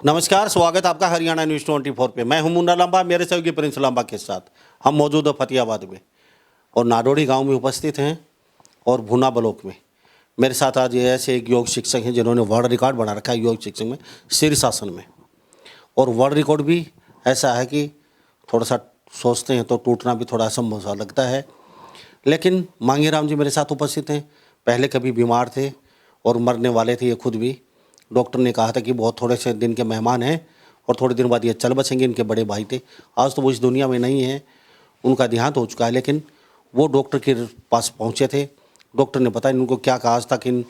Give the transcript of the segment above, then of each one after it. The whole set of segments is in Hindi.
नमस्कार, स्वागत आपका हरियाणा न्यूज़ 24 पे। मैं हूं मुन्ना लांबा, मेरे सहयोगी प्रिंस लांबा के साथ हम मौजूद हैं फतेहाबाद में और नाडोड़ी गांव में उपस्थित हैं और भुना ब्लॉक में। मेरे साथ आज ऐसे एक योग शिक्षक हैं जिन्होंने वर्ल्ड रिकॉर्ड बना रखा है योग शिक्षक में, शीर्षासन में। और वर्ल्ड रिकॉर्ड भी ऐसा है कि थोड़ा सा सोचते हैं तो टूटना भी थोड़ा असंभव सा लगता है। लेकिन मांगेराम जी मेरे साथ उपस्थित हैं। पहले कभी बीमार थे और मरने वाले थे ये खुद भी। डॉक्टर ने कहा था कि बहुत थोड़े से दिन के मेहमान हैं और थोड़े दिन बाद ये चल बसेंगे। इनके बड़े भाई थे, आज तो वो इस दुनिया में नहीं है, उनका देहांत हो चुका है। लेकिन वो डॉक्टर के पास पहुंचे थे। डॉक्टर ने पता इनको क्या कहा। आज तक इन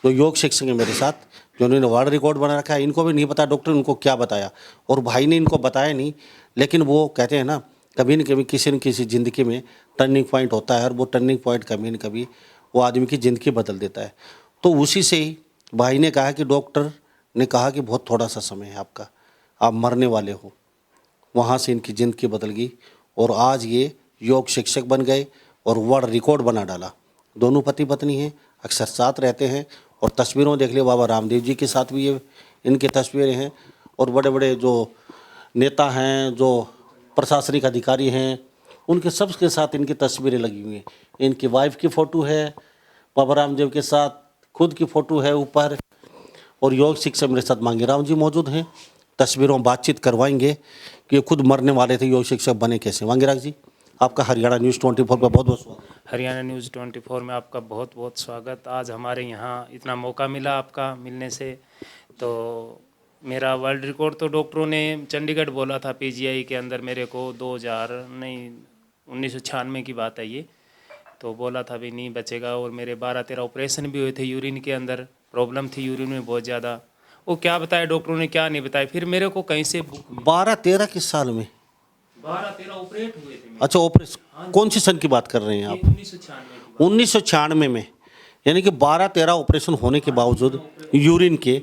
जो योग शिक्षक हैं मेरे साथ, जो उन्होंने वर्ल्ड रिकॉर्ड बना रखा है, इनको भी नहीं पता डॉक्टर ने उनको क्या बताया और भाई ने इनको बताया नहीं। लेकिन वो कहते हैं ना, कभी न कभी किसी न किसी ज़िंदगी में टर्निंग पॉइंट होता है और वो टर्निंग पॉइंट कभी न कभी वो आदमी की ज़िंदगी बदल देता है। तो उसी से ही भाई ने कहा कि डॉक्टर ने कहा कि बहुत थोड़ा सा समय है आपका, आप मरने वाले हो। वहाँ से इनकी ज़िंदगी बदल गई और आज ये योग शिक्षक बन गए और वर्ल्ड रिकॉर्ड बना डाला। दोनों पति पत्नी हैं, अक्सर साथ रहते हैं और तस्वीरों देख लियो, बाबा रामदेव जी के साथ भी ये इनकी तस्वीरें हैं और बड़े बड़े जो नेता हैं, जो प्रशासनिक अधिकारी हैं, उनके सबके साथ इनकी तस्वीरें लगी हुई हैं। इनकी वाइफ की फ़ोटो है बाबा रामदेव के साथ, खुद की फ़ोटो है ऊपर। और योग शिक्षक मेरे साथ मांगेराम जी मौजूद हैं। तस्वीरों में बातचीत करवाएंगे कि खुद मरने वाले थे, योग शिक्षक बने कैसे। मांगेराम जी, आपका हरियाणा न्यूज़ 24 पर बहुत बहुत स्वागत। हरियाणा न्यूज़ 24 में आपका बहुत बहुत स्वागत। आज हमारे यहाँ इतना मौका मिला आपका मिलने से। तो मेरा वर्ल्ड रिकॉर्ड तो डॉक्टरों ने चंडीगढ़ बोला था पीजीआई के अंदर मेरे को 1996 की बात है ये। तो बोला था भी नहीं बचेगा और मेरे 12-13 ऑपरेशन भी हुए थे। यूरिन के अंदर प्रॉब्लम थी, यूरिन में बहुत ज़्यादा। वो क्या बताया डॉक्टरों ने, क्या नहीं बताया। फिर मेरे को कहीं से 12-13 किस साल में? 12-13 ऑपरेट हुए थे। अच्छा, ऑपरेशन कौन सी सन की बात कर रहे हैं आप? 1996 1996 में, यानी कि 12-13 ऑपरेशन होने के बावजूद यूरिन के,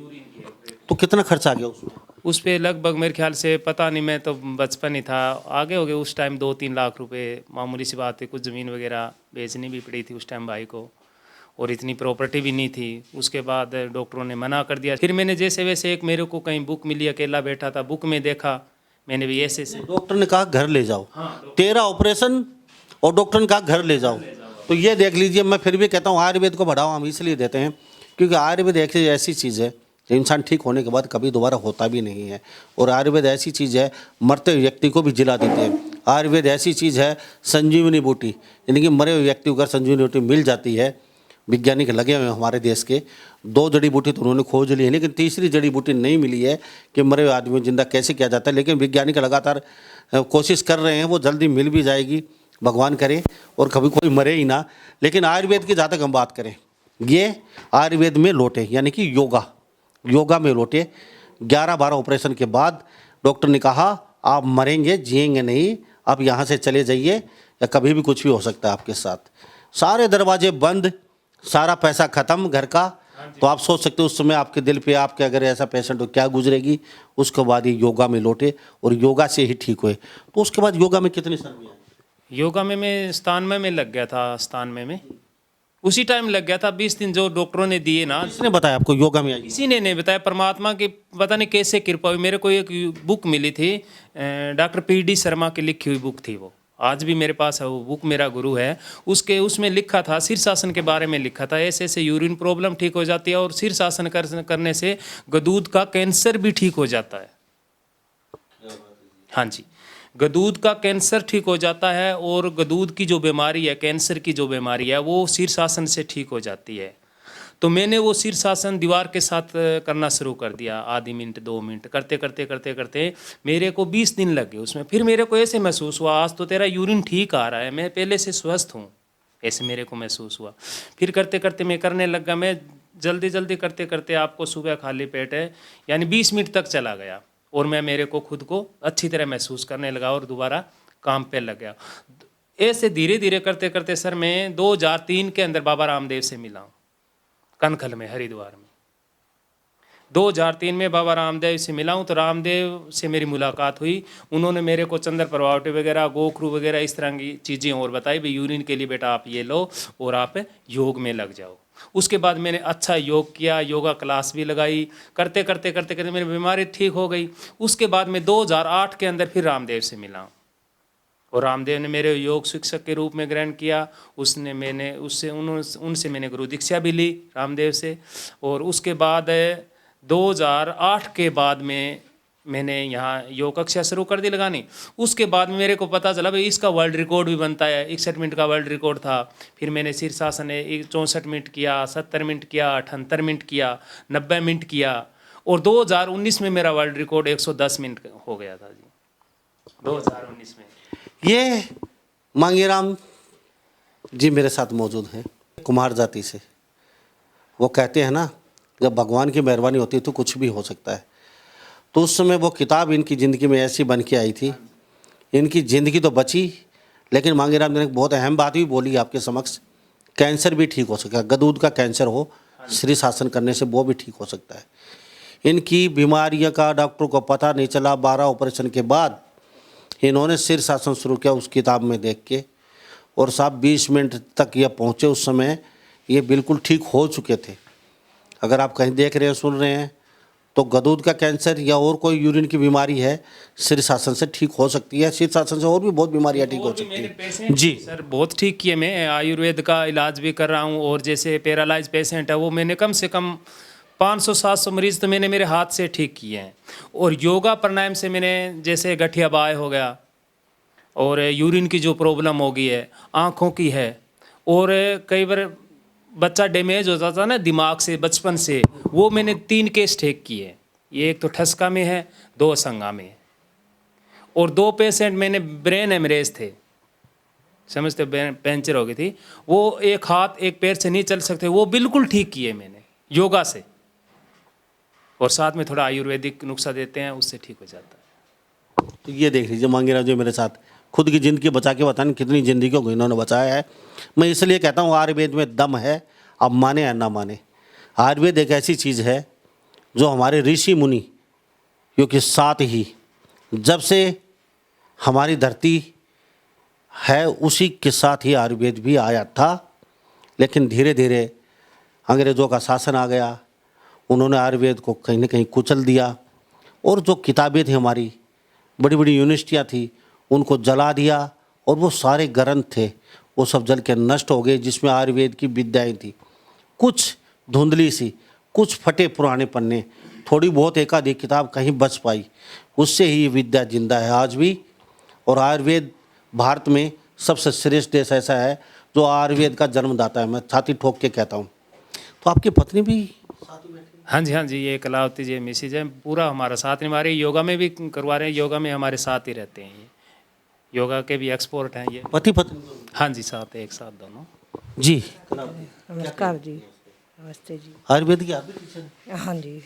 तो कितना खर्चा आ गया उसमें? उस पे लगभग मेरे ख्याल से पता नहीं, मैं तो बचपन ही था, आगे हो गए उस टाइम 2-3 लाख रुपए। मामूली सी बात है। कुछ ज़मीन वगैरह बेचनी भी पड़ी थी उस टाइम भाई को और इतनी प्रॉपर्टी भी नहीं थी। उसके बाद डॉक्टरों ने मना कर दिया। फिर मैंने जैसे वैसे एक मेरे को कहीं बुक मिली, अकेला बैठा था, बुक में देखा मैंने भी ऐसे से। डॉक्टर ने कहा घर ले जाओ। हाँ, 13 ऑपरेशन और डॉक्टर ने कहा घर ले जाओ। तो ये देख लीजिए, मैं फिर भी कहता हूँ आयुर्वेद को बढ़ावा हम इसलिए देते हैं क्योंकि आयुर्वेद एक ऐसी चीज़ है जो इंसान ठीक होने के बाद कभी दोबारा होता भी नहीं है। और आयुर्वेद ऐसी चीज़ है, मरते हुए व्यक्ति को भी जिला देते हैं। आयुर्वेद ऐसी चीज़ है, संजीवनी बूटी, यानी कि मरे हुए व्यक्ति को अगर संजीवनी बूटी मिल जाती है, वैज्ञानिक लगे हुए हैं हमारे देश के, 2 जड़ी बूटी तो उन्होंने खोज ली है, लेकिन तीसरी जड़ी बूटी नहीं मिली है कि मरे हुए आदमी को जिंदा कैसे किया जाता है। लेकिन वैज्ञानिक लगातार कोशिश कर रहे हैं, वो जल्दी मिल भी जाएगी, भगवान करे और कभी कोई मरे ही ना। लेकिन आयुर्वेद की जहाँ तक हम बात करें, ये आयुर्वेद में लौटे, यानी कि योगा में लौटे। 11-12 ऑपरेशन के बाद डॉक्टर ने कहा आप मरेंगे, जिएंगे नहीं, आप यहाँ से चले जाइए या कभी भी कुछ भी हो सकता है आपके साथ। सारे दरवाजे बंद, सारा पैसा खत्म घर का। तो आप सोच सकते हो उस समय आपके दिल पे, आपके अगर ऐसा पेशेंट हो क्या गुजरेगी। उसके बाद ये योगा में लौटे और योगा से ही ठीक हुए। तो उसके बाद योगा में कितनी सर्दियाँ? योगा में मैं 97 में लग गया था। 97 में उसी टाइम लग गया था। 20 दिन जो डॉक्टरों ने दिए ना, किसने बताया आपको योगा में आइए? किसी ने नहीं बताया। परमात्मा की पता नहीं कैसे कृपा हुई। मेरे को एक बुक मिली थी, डॉक्टर पीडी शर्मा की लिखी हुई बुक थी। वो आज भी मेरे पास है वो बुक, मेरा गुरु है। उसमें लिखा था, शीर्षासन के बारे में लिखा था। ऐसे ऐसे यूरिन प्रॉब्लम ठीक हो जाती है और शीर्षासन करने से गदूद का कैंसर भी ठीक हो जाता है। हाँ जी, गदूद का कैंसर ठीक हो जाता है और गदूद की जो बीमारी है, कैंसर की जो बीमारी है, वो शीर्षासन से ठीक हो जाती है। तो मैंने वो शीर्षासन दीवार के साथ करना शुरू कर दिया। आधी मिनट 2 मिनट करते करते करते करते मेरे को 20 दिन लग गए उसमें। फिर मेरे को ऐसे महसूस हुआ आज तो तेरा यूरिन ठीक आ रहा है, मैं पहले से स्वस्थ हूँ, ऐसे मेरे को महसूस हुआ। फिर करते करते मैं करने लगा। मैं जल्दी जल्दी करते करते आपको सुबह खाली पेट है यानी 20 मिनट तक चला गया और मैं मेरे को खुद को अच्छी तरह महसूस करने लगा और दोबारा काम पे लग गया। ऐसे धीरे धीरे करते करते सर मैं 2003 के अंदर बाबा रामदेव से मिला हूँ, कनखल में, हरिद्वार में। 2003 में बाबा रामदेव से मिला हूँ। तो रामदेव से मेरी मुलाकात हुई। उन्होंने मेरे को चंद्र प्रभावटी वगैरह, गोखरू वगैरह इस तरह की चीज़ें और बताई। भाई यूरिन के लिए बेटा आप ये लो और आप योग में लग जाओ। उसके बाद मैंने अच्छा योग किया, योगा क्लास भी लगाई, करते करते करते करते मेरी बीमारी ठीक हो गई। उसके बाद मैं 2008 के अंदर फिर रामदेव से मिला और रामदेव ने मेरे योग शिक्षक के रूप में ग्रहण किया। उनसे मैंने गुरु दीक्षा भी ली रामदेव से। और उसके बाद 2008 के बाद में मैंने यहाँ योग कक्षा शुरू कर दी लगानी। उसके बाद में मेरे को पता चला भाई इसका वर्ल्ड रिकॉर्ड भी बनता है। 61 मिनट का वर्ल्ड रिकॉर्ड था। फिर मैंने शीर्षासन 64 मिनट किया, 70 मिनट किया, 78 मिनट किया, 90 मिनट किया और 2019 में मेरा वर्ल्ड रिकॉर्ड 110 मिनट हो गया था जी, 2019 में। ये मांगेराम जी मेरे साथ मौजूद हैं, कुम्हार जाति से। वो कहते हैं ना, जब भगवान की मेहरबानी होती है तो कुछ भी हो सकता है। तो उस समय वो किताब इनकी ज़िंदगी में ऐसी बन के आई थी, इनकी ज़िंदगी तो बची, लेकिन मांगेराम जी ने बहुत अहम बात भी बोली आपके समक्ष, कैंसर भी ठीक हो सका। गदूद का कैंसर हो, श्री शासन करने से वो भी ठीक हो सकता है। इनकी बीमारियों का डॉक्टर को पता नहीं चला। 12 ऑपरेशन के बाद इन्होंने सिर शासन शुरू किया उस किताब में देख के, और साहब 20 मिनट तक ये पहुँचे। उस समय ये बिल्कुल ठीक हो चुके थे। अगर आप कहीं देख रहे हैं, सुन रहे हैं, तो गदूद का कैंसर या और कोई यूरिन की बीमारी है, सिर शासन से ठीक हो सकती है। सिर शासन से और भी बहुत बीमारियाँ ठीक हो सकती हैं जी। सर बहुत ठीक किए। मैं आयुर्वेद का इलाज भी कर रहा हूँ और जैसे पैरालाइज पेशेंट है वो मैंने कम से कम 500-700 मरीज तो मैंने मेरे हाथ से ठीक किए हैं। और योगा प्राणायाम से मैंने जैसे गठिया बाय हो गया और यूरिन की जो प्रॉब्लम हो गई है, आँखों की है, और कई बार बच्चा डैमेज होता था ना दिमाग से बचपन से, वो मैंने 3 केस ठीक किए। ये एक तो ठसका में है, 2 संगा में है, और 2 पेशेंट मैंने ब्रेन हेमरेज थे, समझते पंचर हो गई थी, वो एक हाथ एक पैर से नहीं चल सकते, वो बिल्कुल ठीक किए मैंने योगा से। और साथ में थोड़ा आयुर्वेदिक नुस्खा देते हैं, उससे ठीक हो जाता है। तो ये देख लीजिए मांगेराम जी मेरे साथ खुद की ज़िंदगी बचा के बताने कितनी ज़िंदगियों को इन्होंने बचाया है। मैं इसलिए कहता हूँ आयुर्वेद में दम है, अब माने या ना माने। आयुर्वेद एक ऐसी चीज़ है जो हमारे ऋषि मुनि क्योंकि साथ ही जब से हमारी धरती है उसी के साथ ही आयुर्वेद भी आया था। लेकिन धीरे धीरे अंग्रेज़ों का शासन आ गया, उन्होंने आयुर्वेद को कहीं ना कहीं कुचल दिया, और जो किताबें थी हमारी, बड़ी बड़ी यूनिवर्सिटियाँ थी, उनको जला दिया, और वो सारे ग्रंथ थे वो सब जल के नष्ट हो गए, जिसमें आयुर्वेद की विद्याएं थी। कुछ धुंधली सी, कुछ फटे पुराने पन्ने, थोड़ी बहुत एक आधी किताब कहीं बच पाई, उससे ही ये विद्या जिंदा है आज भी। और आयुर्वेद भारत में सबसे श्रेष्ठ देश ऐसा है जो आयुर्वेद का जन्मदाता है, मैं छाती ठोक के कहता हूँ। तो आपकी पत्नी भी साथ में बैठी? हाँ जी, ये कलावती जी मिसेज है, पूरा हमारा साथ में, हमारे योगा में भी करवा रहे हैं, योगा में हमारे साथ ही रहते हैं। ये योगा के भी एक्सपर्ट हैं ये, पति पत्नी? हाँ जी, साथ एक साथ दोनों जी। नमस्कार जी। नमस्ते जी। आयुर्वेद की आप भी टीचर हैं? हाँ जी।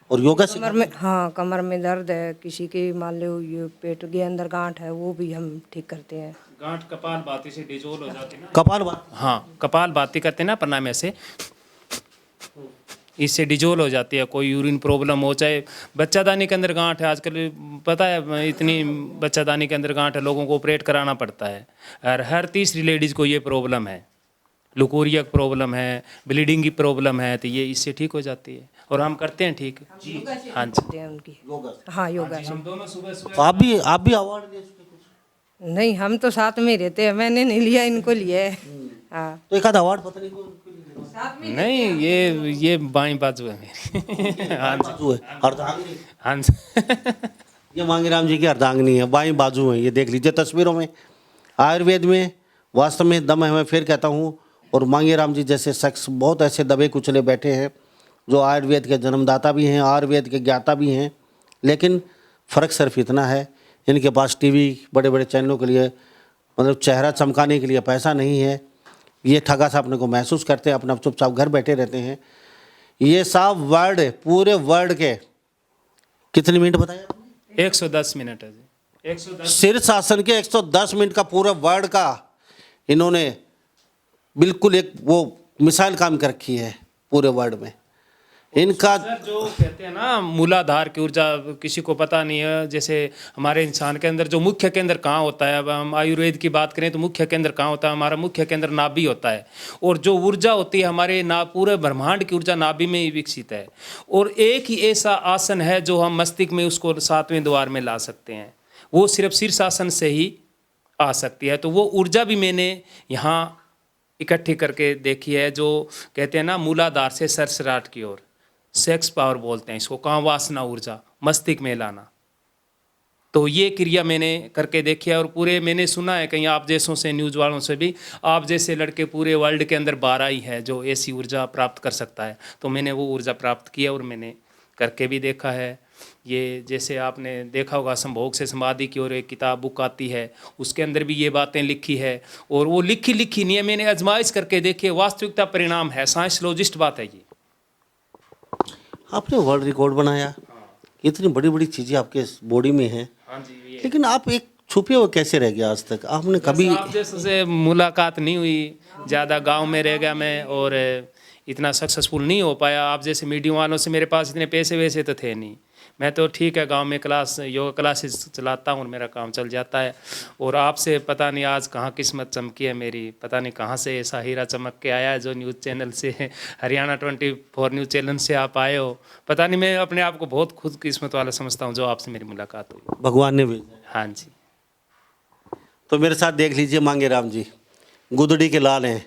और योगा से कमर में, हाँ कमर में दर्द है, किसी की मान लो ये पेट के अंदर गांठ है, वो भी हम ठीक करते हैं। गांठ कपाल भाती से डिजोल हो जाती है ना। कपाल बात? हाँ, कपाल भाती करते हैं ना प्राणायाम से, इससे डिजोल हो जाती है। कोई यूरिन प्रॉब्लम हो, चाहे बच्चादानी के अंदर गांठ है, आजकल पता है इतनी बच्चादानी के अंदर गांठ है, लोगों को ऑपरेट कराना पड़ता है। और हर तीसरी लेडीज़ को ये प्रॉब्लम है, लुकोरिया की प्रॉब्लम है, ब्लीडिंग की प्रॉब्लम है, तो ये इससे ठीक हो जाती है और हम करते हैं ठीक। हाँ जी, करते हैं उनकी। हाँ योगा से। हम दोनों सुबह सुबह तो आप भी अवार्ड दे चुके कुछ? नहीं, हम तो साथ में ही रहते हैं, मैंने नहीं लिया, इनको लिया है। हाँ तो एक आध अवार्ड पता नहीं कौन नहीं, ये बाईं बाजू है मेरी। हाँ जी, बाजू है, अर्धांगिनी। हाँ जी। ये मांगेराम जी की अर्धांगिनी है, बाईं बाजू है, ये देख लीजिए तस्वीरों में। आयुर्वेद में वास्तव में दम है, मैं फिर कहता हूँ। और मांगेराम जी जैसे शख्स बहुत ऐसे दबे कुचले बैठे हैं जो आयुर्वेद के जन्मदाता भी हैं, आयुर्वेद के ज्ञाता भी हैं। लेकिन फ़र्क सिर्फ इतना है, इनके पास टीवी बड़े बड़े चैनलों के लिए मतलब चेहरा चमकाने के लिए पैसा नहीं है। ये ठगा सा अपने को महसूस करते हैं, अपना चुपचाप घर बैठे रहते हैं। ये साफ वर्ल्ड, पूरे वर्ल्ड के कितने मिनट बताया? 110 मिनट है जी, 110। सिर शासन के 110 मिनट का पूरे वर्ल्ड का इन्होंने बिल्कुल एक वो मिसाइल काम कर रखी है पूरे वर्ल्ड में। इनका सर जो कहते हैं ना मूलाधार की ऊर्जा, किसी को पता नहीं है। जैसे हमारे इंसान के अंदर जो मुख्य केंद्र कहाँ होता है, अब हम आयुर्वेद की बात करें तो मुख्य केंद्र कहाँ होता है, हमारा मुख्य केंद्र नाभि होता है। और जो ऊर्जा होती है हमारे पूरे ब्रह्मांड की ऊर्जा नाभि में ही विकसित है। और एक ही ऐसा आसन है जो हम मस्तिष्क में उसको 7वें द्वार में ला सकते हैं, वो सिर्फ शीर्षासन से ही आ सकती है। तो वो ऊर्जा भी मैंने यहाँ इकट्ठी करके देखी है, जो कहते हैं ना मूलाधार से सरसराट की ओर, सेक्स पावर बोलते हैं इसको, काम वासना ऊर्जा मस्तिष्क में लाना। तो ये क्रिया मैंने करके देखी है। और पूरे मैंने सुना है कहीं आप जैसों से, न्यूज़ वालों से भी, आप जैसे लड़के पूरे वर्ल्ड के अंदर 12 ही है जो ऐसी ऊर्जा प्राप्त कर सकता है। तो मैंने वो ऊर्जा प्राप्त की है और मैंने करके भी देखा है। ये जैसे आपने देखा होगा संभोग से समाधि की ओर एक किताब बुक आती है, उसके अंदर भी ये बातें लिखी है। और वो लिखी नहीं है, मैंने आजमाइश करके देखी है, वास्तविकता परिणाम है, साइंसोलॉजिस्ट बात है ये। आपने वर्ल्ड रिकॉर्ड बनाया, इतनी बड़ी बड़ी चीज़ें आपके बॉडी में हैं, हाँ जी, ये लेकिन आप एक छुपे हुए कैसे रह गया? आज तक आपने कभी आप जैसे से मुलाकात नहीं हुई, ज़्यादा गांव में रह गया मैं और इतना सक्सेसफुल नहीं हो पाया। आप जैसे मीडिया वालों से मेरे पास इतने पैसे वैसे तो थे नहीं। मैं तो ठीक है गांव में योगा क्लासेस चलाता हूँ, मेरा काम चल जाता है। और आपसे पता नहीं आज कहाँ किस्मत चमकी है मेरी, पता नहीं कहाँ से ऐसा हीरा चमक के आया है जो न्यूज़ चैनल से, हरियाणा 24 न्यूज़ चैनल से आप आए हो। पता नहीं, मैं अपने आप को बहुत खुद किस्मत वाला समझता हूँ जो आपसे मेरी मुलाकात हुई। भगवान ने भेजा? हाँ जी। तो मेरे साथ देख लीजिए मांगेराम जी, गुदड़ी के लाल हैं,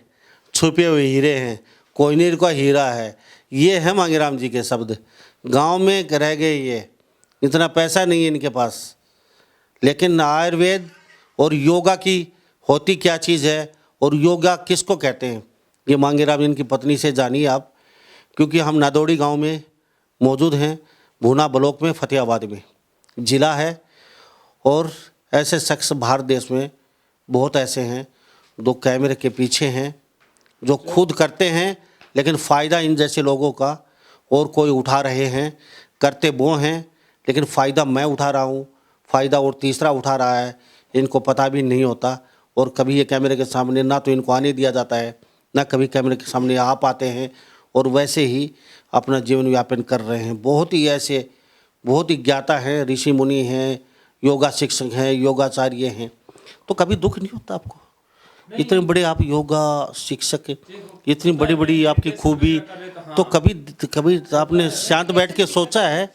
छुपे हुए हीरे हैं, कोहिनूर का हीरा है। ये है मांगेराम जी के शब्द। गांव में रह गए ये, इतना पैसा नहीं है इनके पास, लेकिन आयुर्वेद और योगा की होती क्या चीज़ है और योगा किसको कहते हैं, ये मांगेराम इनकी पत्नी से जानिए आप। क्योंकि हम नादौड़ी गांव में मौजूद हैं, भूना ब्लॉक में, फतेहाबाद में ज़िला है। और ऐसे शख्स भारत देश में बहुत ऐसे हैं जो कैमरे के पीछे हैं, जो खुद करते हैं, लेकिन फ़ायदा इन जैसे लोगों का और कोई उठा रहे हैं। करते वो हैं, लेकिन फ़ायदा मैं उठा रहा हूँ, फ़ायदा और तीसरा उठा रहा है, इनको पता भी नहीं होता। और कभी ये कैमरे के सामने ना तो इनको आने दिया जाता है, ना कभी कैमरे के सामने आ पाते हैं, और वैसे ही अपना जीवन यापन कर रहे हैं। बहुत ही ऐसे बहुत ही ज्ञाता हैं, ऋषि मुनि हैं, योगा शिक्षक हैं, योगाचार्य हैं। तो कभी दुख नहीं होता आपको? इतने बड़े आप योगा शिक्षक, इतनी बड़ी बड़ी आपकी खूबी, तो कभी कभी आपने शांत बैठ के सोचा है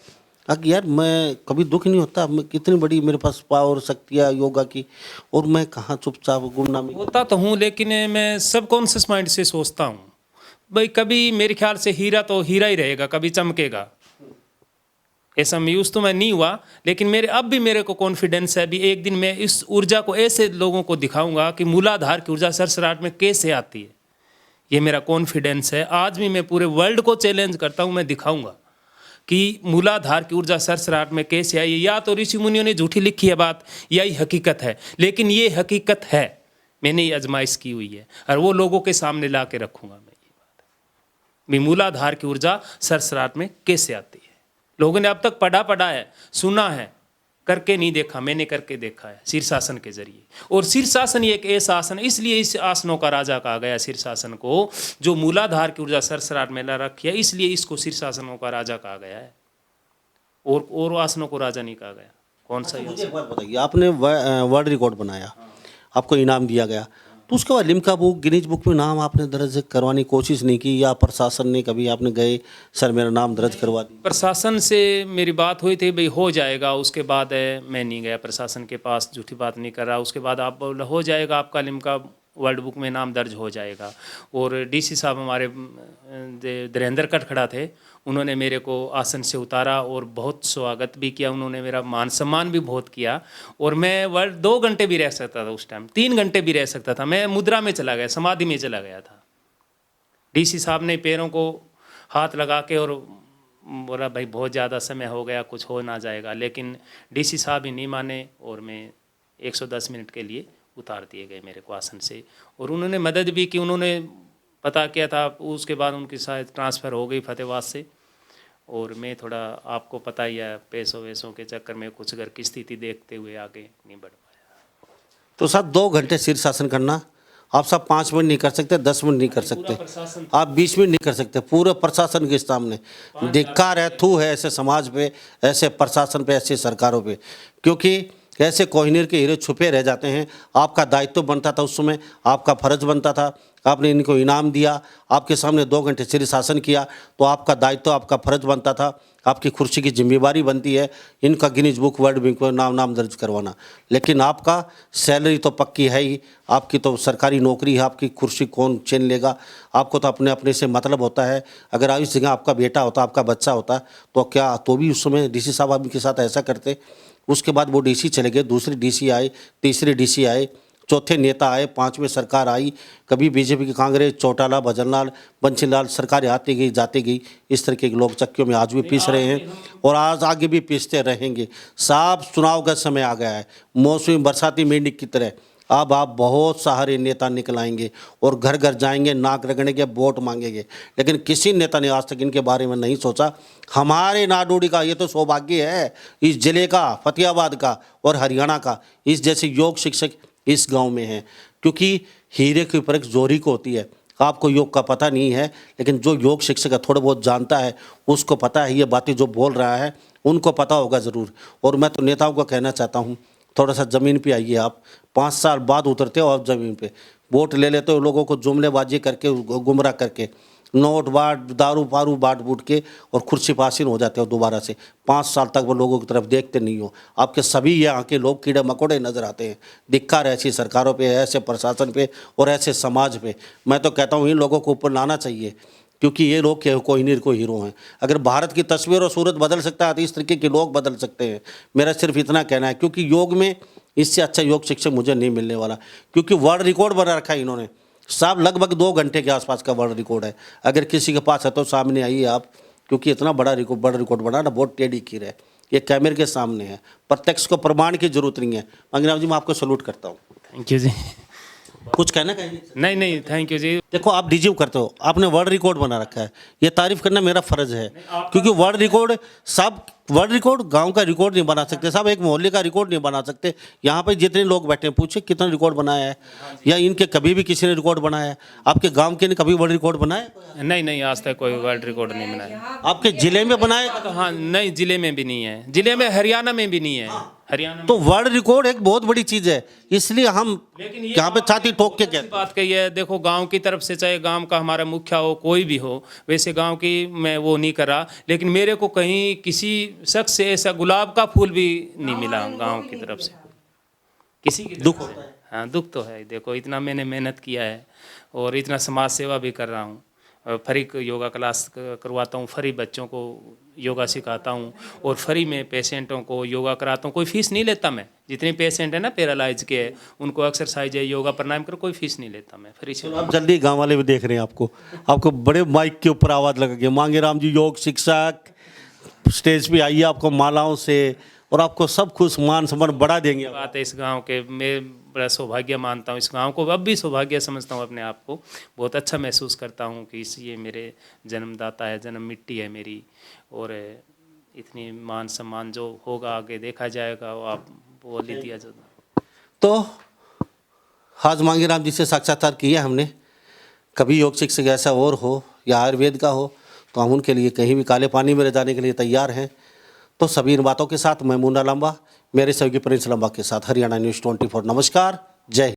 कि यार मैं कभी दुख नहीं होता, मैं कितनी बड़ी मेरे पास पावर शक्तियाँ योगा की, और मैं कहाँ चुपचाप गुमनामी? होता तो हूँ, लेकिन मैं सबकॉन्शियस माइंड से सोचता हूँ भाई, कभी मेरे ख्याल से हीरा तो हीरा ही रहेगा, कभी चमकेगा। ऐसा म्यूज तो मैं नहीं हुआ, लेकिन मेरे अब भी मेरे को कॉन्फिडेंस है, अभी एक दिन मैं इस ऊर्जा को ऐसे लोगों को दिखाऊंगा कि मूलाधार की ऊर्जा सरसराट में कैसे आती है। ये मेरा कॉन्फिडेंस है। आज भी मैं पूरे वर्ल्ड को चैलेंज करता हूँ, मैं दिखाऊंगा कि मूलाधार की ऊर्जा सरसराट में कैसे आई। या तो ऋषि मुनियों ने झूठी लिखी है बात, या ही हकीकत है, लेकिन ये हकीकत है, मैंने ये आजमाइश की हुई है और वो लोगों के सामने ला के रखूंगा मैं ये बात भी, मूलाधार की ऊर्जा सरसराट में कैसे आती है। लोगों ने अब तक पढ़ा है, सुना है, करके नहीं देखा, मैंने करके देखा है शीर्षासन के जरिए। और शीर्षासन एक ऐसा आसन है, इसलिए इस आसनों का राजा कहा गया शीर्षासन को, जो मूलाधार की ऊर्जा सरसराट में ला रखी है, इसलिए इसको शीर्षासनों का राजा कहा गया है। और आसनों को राजा नहीं कहा गया। कौन सा? मुझे एक बात बताइए, आपने वर्ल्ड रिकॉर्ड बनाया, आपको इनाम दिया गया, तो उसके बाद लिम्का बुक, गिनीज बुक में नाम आपने दर्ज करवाने की कोशिश नहीं की, या प्रशासन ने कभी आपने गए सर मेरा नाम दर्ज करवा दी? प्रशासन से मेरी बात हुई थी, भाई हो जाएगा, उसके बाद मैं नहीं गया प्रशासन के पास, झूठी बात नहीं कर रहा। उसके बाद आप बोला हो जाएगा, आपका लिम्का वर्ल्ड बुक में नाम दर्ज हो जाएगा। और डीसी साहब हमारे धीरेन्द्र कटखड़ा थे, उन्होंने मेरे को आसन से उतारा और बहुत स्वागत भी किया, उन्होंने मेरा मान सम्मान भी बहुत किया। और मैं 2 घंटे भी रह सकता था उस टाइम, 3 घंटे भी रह सकता था। मैं मुद्रा में चला गया, समाधि में चला गया था। डीसी साहब ने पैरों को हाथ लगा के और बोला भाई बहुत ज़्यादा समय हो गया, कुछ हो ना जाएगा, लेकिन डीसी साहब ही नहीं माने और मैं 110 मिनट के लिए उतार दिए गए मेरे को आसन से। और उन्होंने मदद भी की, उन्होंने पता किया था, उसके बाद उनकी शायद ट्रांसफ़र हो गई फतेहाबाद से। और मैं थोड़ा, आपको पता ही है, पैसों वैसों के चक्कर में कुछ घर की स्थिति देखते हुए आगे नहीं बढ़ पाया। तो साहब 2 घंटे शीर्षासन करना आप सब 5 मिनट नहीं कर सकते, 10 मिनट नहीं कर सकते, आप 20 मिनट नहीं कर सकते, पूरे प्रशासन के सामने धिक्कार है, थू है ऐसे समाज पे, ऐसे प्रशासन पे, ऐसे सरकारों पे, क्योंकि ऐसे कोहिनूर के हीरे छुपे रह जाते हैं। आपका दायित्व बनता था उस समय, आपका फर्ज बनता था, आपने इनको इनाम दिया, आपके सामने 2 घंटे सिर शासन किया, तो आपका दायित्व, आपका फर्ज बनता था, आपकी कुर्सी की जिम्मेवारी बनती है इनका गिनीज बुक वर्ल्ड बुक में नाम दर्ज करवाना। लेकिन आपका सैलरी तो पक्की है ही, आपकी तो सरकारी नौकरी है, आपकी कुर्सी कौन छीन लेगा, आपको तो अपने अपने से मतलब होता है। अगर इस जगह आपका बेटा होता, आपका बच्चा होता, तो क्या तो भी उस समय डीसी साहब आपके साथ ऐसा करते? उसके बाद वो डीसी चले गए, दूसरे डीसी आए, तीसरे डीसी आए, चौथे नेता आए, 5वें सरकार आई, कभी बीजेपी की, कांग्रेस, चौटाला, भजनलाल, बंसीलाल, सरकारें आती गई जाती गई। इस तरीके के लोग चक्कियों में आज भी पीस रहे हैं और आज आगे भी पीसते रहेंगे। साफ चुनाव का समय आ गया है, मौसमी बरसाती मेंढक की तरह अब आप बहुत सारे नेता निकल आएंगे और घर घर जाएंगे, नाक रगड़ेंगे, वोट मांगेंगे। लेकिन किसी नेता ने आज तक इनके बारे में नहीं सोचा। हमारे नाडोडी का ये तो सौभाग्य है, इस जिले का, फतेहाबाद का और हरियाणा का, इस जैसे योग शिक्षक इस गांव में हैं, क्योंकि हीरे की परख जोहरी को होती है। आपको योग का पता नहीं है, लेकिन जो योग शिक्षक थोड़ा बहुत जानता है उसको पता है, ये बातें जो बोल रहा है उनको पता होगा ज़रूर। और मैं तो नेताओं को कहना चाहता हूँ, थोड़ा सा ज़मीन पे आइए। आप 5 साल बाद उतरते हो आप ज़मीन पे, वोट ले लेते हो लोगों को जुमलेबाजी करके, गुमराह करके, नोट बांट, दारू पारू बांट बूट के और कुर्सी पासीन हो जाते हो दोबारा से। 5 साल तक वो लोगों की तरफ देखते नहीं हो। आपके सभी यहाँ के लोग कीड़े मकोड़े नजर आते हैं। धिक्कार ऐसी सरकारों पे, ऐसे प्रशासन पे और ऐसे समाज पे। मैं तो कहता हूँ इन लोगों को ऊपर लाना चाहिए, क्योंकि ये लोग कोहिनूर को हीरो हैं। अगर भारत की तस्वीर और सूरत बदल सकता है तो इस तरीके के लोग बदल सकते हैं। मेरा सिर्फ इतना कहना है, क्योंकि योग में इससे अच्छा योग शिक्षक मुझे नहीं मिलने वाला, क्योंकि वर्ल्ड रिकॉर्ड बना रखा है इन्होंने साहब। लगभग 2 घंटे के आसपास का वर्ल्ड रिकॉर्ड है। अगर किसी के पास है तो सामने आइए आप, क्योंकि इतना बड़ा रिकॉर्ड बनाना बहुत टेढ़ी कीर है। ये कैमरे के सामने है, प्रत्यक्ष को प्रमाण की जरूरत नहीं है। मंगराम जी, मैं आपको सैल्यूट करता हूँ। थैंक यू जी। कुछ कहना कहेंगे? नहीं नहीं, थैंक यू जी। देखो, आप डीजीव करते हो, आपने वर्ल्ड रिकॉर्ड बना रखा है, ये तारीफ करना मेरा फर्ज है, क्योंकि वर्ल्ड रिकॉर्ड सब, वर्ल्ड रिकॉर्ड गांव का रिकॉर्ड नहीं बना सकते साहब, एक मोहल्ले का रिकॉर्ड नहीं बना सकते। यहाँ पे जितने लोग बैठे हैं, पूछे कितना रिकॉर्ड बनाया है, या इनके कभी भी किसी ने रिकॉर्ड बनाया है? आपके गांव के ने कभी वर्ल्ड रिकॉर्ड बनाया? नहीं नहीं, आज तक कोई वर्ल्ड रिकॉर्ड नहीं बनाया। आपके जिले में बनाए? हाँ नहीं, जिले में भी नहीं है, जिले में हरियाणा में भी नहीं है। हरियाणा में तो वर्ल्ड रिकॉर्ड एक बहुत बड़ी चीज है, इसलिए हम यहाँ पे छाती ठोक के कहते बात कही है। देखो, गांव की तरफ से, चाहे गांव का हमारा मुखिया हो, कोई भी हो, वैसे गांव की मैं वो नहीं कर रहा, लेकिन मेरे को कहीं किसी शख्स से ऐसा गुलाब का फूल भी नहीं मिला गांव की तरफ से, किसी की दुख तरफ से। हाँ, दुख तो है। देखो, इतना मैंने मेहनत किया है और इतना समाज सेवा भी कर रहा हूँ। फ्री योगा क्लास करवाता हूँ, फ्री बच्चों को योगा सिखाता हूँ और फ्री में पेशेंटों को योगा कराता हूँ। कोई फीस नहीं लेता मैं। जितने पेशेंट है ना पैरालाइज के, उनको एक्सरसाइज है, योगा प्राणायाम कर, कोई फीस नहीं लेता मैं, फ्री से। आप जल्दी गांव वाले भी देख रहे हैं आपको बड़े माइक के ऊपर आवाज़ लगा के, मांगेराम जी योग शिक्षक स्टेज पे आइए, आपको मालाओं से और आपको सब कुछ मान सम्मान बढ़ा देंगे। बात है इस गांव के, मैं बड़ा सौभाग्य मानता हूँ इस गांव को, अब भी सौभाग्य समझता हूँ अपने आप को। बहुत अच्छा महसूस करता हूँ कि ये मेरे जन्मदाता है, जन्म मिट्टी है मेरी, और इतनी मान सम्मान जो होगा आगे देखा जाएगा, वो आप बोल ही दिया। तो आज मांगेराम जी से साक्षात्कार किया हमने। कभी योग शिक्षक ऐसा और हो या आयुर्वेद का हो तो हम उनके लिए कहीं भी काले पानी में रह जाने के लिए तैयार हैं। तो सभी इन बातों के साथ मैं मुन्ना लांबा, मेरे सहयोगी प्रिंस लांबा के साथ हरियाणा न्यूज़ 24। नमस्कार, जय हिंद।